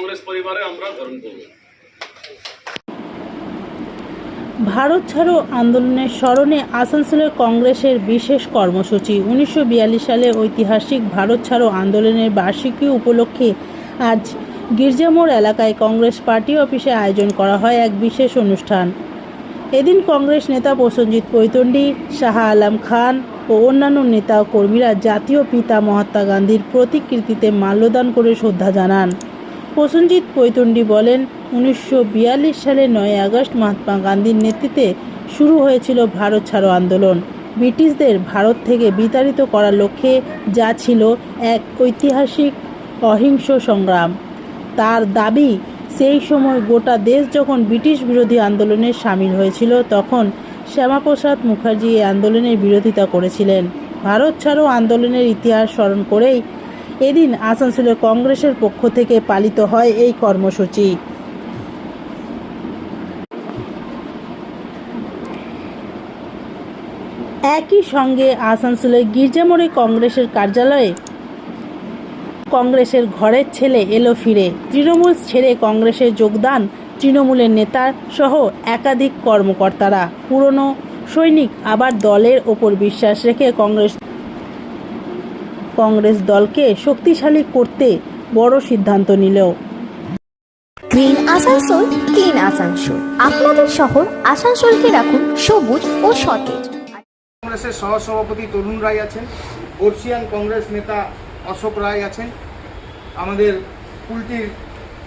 কংগ্রেস পরিবারে আমরা ধারণ করব। ভারত ছাড়ো আন্দোলনের স্মরণে আসানসোলের কংগ্রেসের বিশেষ কর্মসূচি। 1942 সালে ঐতিহাসিক ভারত ছাড়ো আন্দোলনের বার্ষিকী উপলক্ষে আজ গির্জামোড় এলাকায় কংগ্রেস পার্টি অফিসে আয়োজন করা হয় এক বিশেষ অনুষ্ঠান। এদিন কংগ্রেস নেতা প্রসেনজিৎ পৈতন্ডি, শাহ আলম খান ও অন্যান্য নেতা ও কর্মীরা জাতীয় পিতা মহাত্মা গান্ধীর প্রতিকৃতিতে মাল্যদান করে শ্রদ্ধা জানান। প্রসেনজিৎ পৈতন্ডি বলেন, 1942 সালে 9 আগস্ট মহাত্মা গান্ধীর নেতৃত্বে শুরু হয়েছিল ভারত ছাড়ো আন্দোলন। ব্রিটিশদের ভারত থেকে বিতাড়িত করার লক্ষ্যে, যা ছিল এক ঐতিহাসিক অহিংস সংগ্রাম। তার দাবি, সেই সময় গোটা দেশ যখন ব্রিটিশ বিরোধী আন্দোলনে সামিল হয়েছিল, তখন শ্যামাপ্রসাদ মুখার্জি এই আন্দোলনের বিরোধিতা করেছিলেন। ভারত ছাড়ো আন্দোলনের ইতিহাস স্মরণ করেই এদিন আসানসোলে কংগ্রেসের পক্ষ থেকে পালিত হয় এই কর্মসূচি। একই সঙ্গে আসানসোলের গির্জামোড়ে কংগ্রেসের কার্যালয়ে কংগ্রেসের ঘরের ছেলে এলো ফিরে। তৃণমূল ছেড়ে কংগ্রেসে যোগদান তৃণমূলের নেতা সহ একাধিক কর্মকর্তারা। পুরনো সৈনিক আবার দলের ওপর বিশ্বাস রেখে কংগ্রেস দলকে শক্তিশালী করতে বড় সিদ্ধান্ত নিল। Green Asansol, clean Asansol. আপনাদের শহর আসানসোলকে রাখুন সবুজ ও সতেজ। কংগ্রেসের সহসভাপতি তরুণ রায় আছেন, বর্ষিয়ান কংগ্রেস নেতা অশোক রায় আছেন, আমাদের কুলটির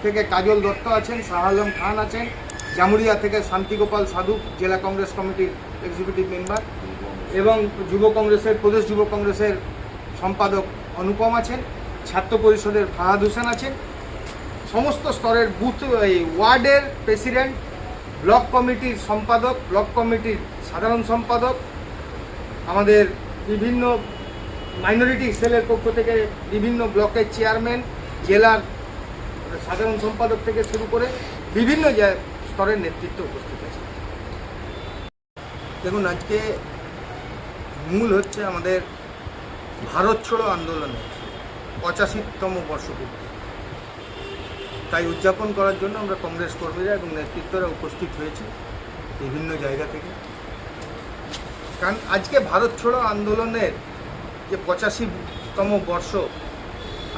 থেকে কাজল দত্ত আছেন, শাহ আলম খান আছেন, জামুরিয়া থেকে শান্তিগোপাল সাধু জেলা কংগ্রেস কমিটির এক্সিকিউটিভ মেম্বার, এবং যুব কংগ্রেসের প্রদেশ যুব কংগ্রেসের সম্পাদক অনুপম আছেন, ছাত্র পরিষদের ফাহাদ হোসেন আছেন, সমস্ত স্তরের বুথ ওয়ার্ডের প্রেসিডেন্ট, ব্লক কমিটির সম্পাদক, ব্লক কমিটির সাধারণ সম্পাদক, আমাদের বিভিন্ন মাইনরিটি সেলের পক্ষ থেকে বিভিন্ন ব্লকের চেয়ারম্যান, জেলার সাধারণ সম্পাদক থেকে শুরু করে বিভিন্ন স্তরের নেতৃত্ব উপস্থিত আছে। দেখুন, আজকে মূল হচ্ছে আমাদের ভারত ছাড়ো আন্দোলনের 85তম বর্ষপূর্তি। তাই উদযাপন করার জন্য আমরা কংগ্রেস কর্মীরা এবং নেতৃত্বরা উপস্থিত হয়েছি বিভিন্ন জায়গা থেকে। কারণ আজকে ভারত ছাড়ো আন্দোলনের যে 85তম বর্ষ,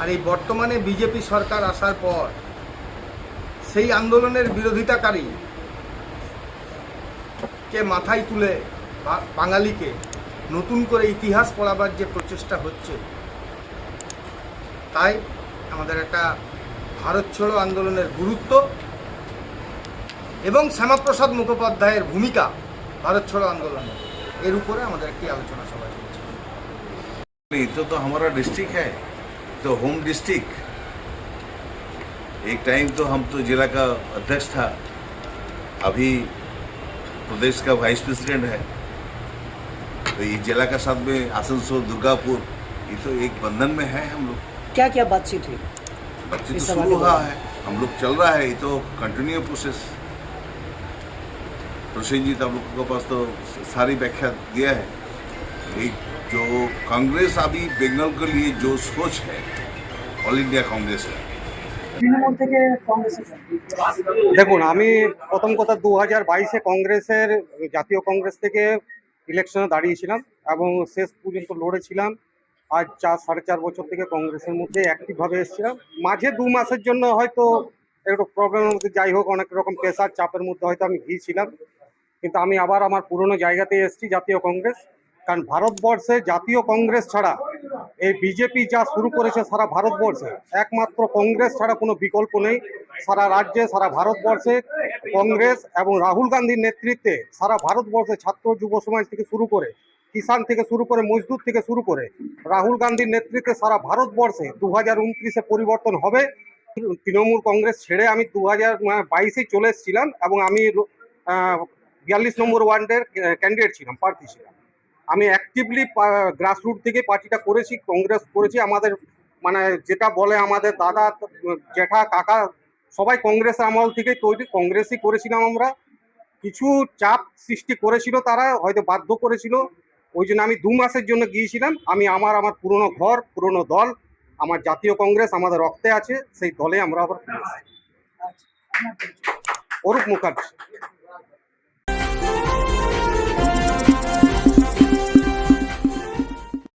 আর এই বর্তমানে বিজেপি সরকার আসার পর সেই আন্দোলনের বিরোধিতাকারী কে মাথায় তুলে বাঙালিকে নতুন করে ইতিহাস পড়াবার যে প্রচেষ্টা হচ্ছে, তাই আমাদের একটা ভারত ছাড়ো আন্দোলনের গুরুত্ব এবং শ্যামাপ্রসাদ মুখোপাধ্যায়ের ভূমিকা ভারত ছাড়ো আন্দোলনে, এর উপরে আমাদের একটি আলোচনা সভা চলছে। तो हमारा डिस्ट्रिक्ट है, तो होम डिस्ट्रिक्ट। एक टाइम तो हम तो जिला का अध्यक्ष था, अभी प्रदेश का वाइस प्रेसिडेंट है। तो ये जिला का साथ में आसनसोल, दुर्गापुर, ये तो एक बंधन में है हम लोग। क्या क्या बातचीत हुई? बातचीत तो शुरू हुआ है, हम लोग चल रहा है, ये तो कंटिन्यू प्रोसेस। प्रसेनजीत आप लोगों के पास तो सारी व्याख्या दिया है। एक जो कांग्रेस अभी बंगाल के लिए जो सोच है, ऑल इंडिया कांग्रेस है। তৃণমূল থেকে কংগ্রেসে দেখুন, আমি প্রথম কথা 2022-এ কংগ্রেসের জাতীয় কংগ্রেস থেকে ইলেকশনে দাঁড়িয়েছিলাম এবং শেষ পর্যন্ত লড়েছিলাম। আজ 4.5 বছর থেকে কংগ্রেসের মধ্যে অ্যাক্টিভভাবে এসেছিলাম। মাঝে 2 মাসের জন্য হয়তো একটু প্রবলেমের মধ্যে, যাই হোক, অনেক রকম প্রেশার চাপের মধ্যে হয়তো আমি গিয়েছিলাম, কিন্তু আমি আবার আমার পুরনো জায়গাতে এসেছি, জাতীয় কংগ্রেস। কারণ ভারতবর্ষে জাতীয় কংগ্রেস ছাড়া এই বিজেপি যা শুরু করেছে সারা ভারতবর্ষে, একমাত্র কংগ্রেস ছাড়া কোনো বিকল্প নেই। সারা রাজ্যে, সারা ভারতবর্ষে কংগ্রেস এবং রাহুল গান্ধীর নেতৃত্বে সারা ভারতবর্ষে ছাত্র যুব সমাজ থেকে শুরু করে, কিষাণ থেকে শুরু করে, মজদুর থেকে শুরু করে, রাহুল গান্ধীর নেতৃত্বে সারা ভারতবর্ষে 2029-এ পরিবর্তন হবে। তৃণমূল কংগ্রেস ছেড়ে আমি 2022-এই চলে এসেছিলাম এবং আমি 42 নম্বর ওয়ার্ডের ক্যান্ডিডেট ছিলাম, প্রার্থী ছিলাম। আমি অ্যাক্টিভলি গ্রাসরুট থেকে পার্টিটা করেছি, কংগ্রেস করেছি। আমাদের মানে যেটা বলে আমাদের দাদা, জেঠা, কাকা সবাই কংগ্রেসের আমল থেকে তৈরি, কংগ্রেসই করেছিলাম আমরা। কিছু চাপ সৃষ্টি করেছিল, তারা হয়তো বাধ্য করেছিল, ওই জন্য আমি 2 মাসের জন্য গিয়েছিলাম। আমি আমার পুরনো ঘর, পুরনো দল, আমার জাতীয় কংগ্রেস আমাদের রক্তে আছে, সেই দলে আমরা আবার ফিরে এসেছি। আপনার পরিচয়। অরূপ মুখার্জি।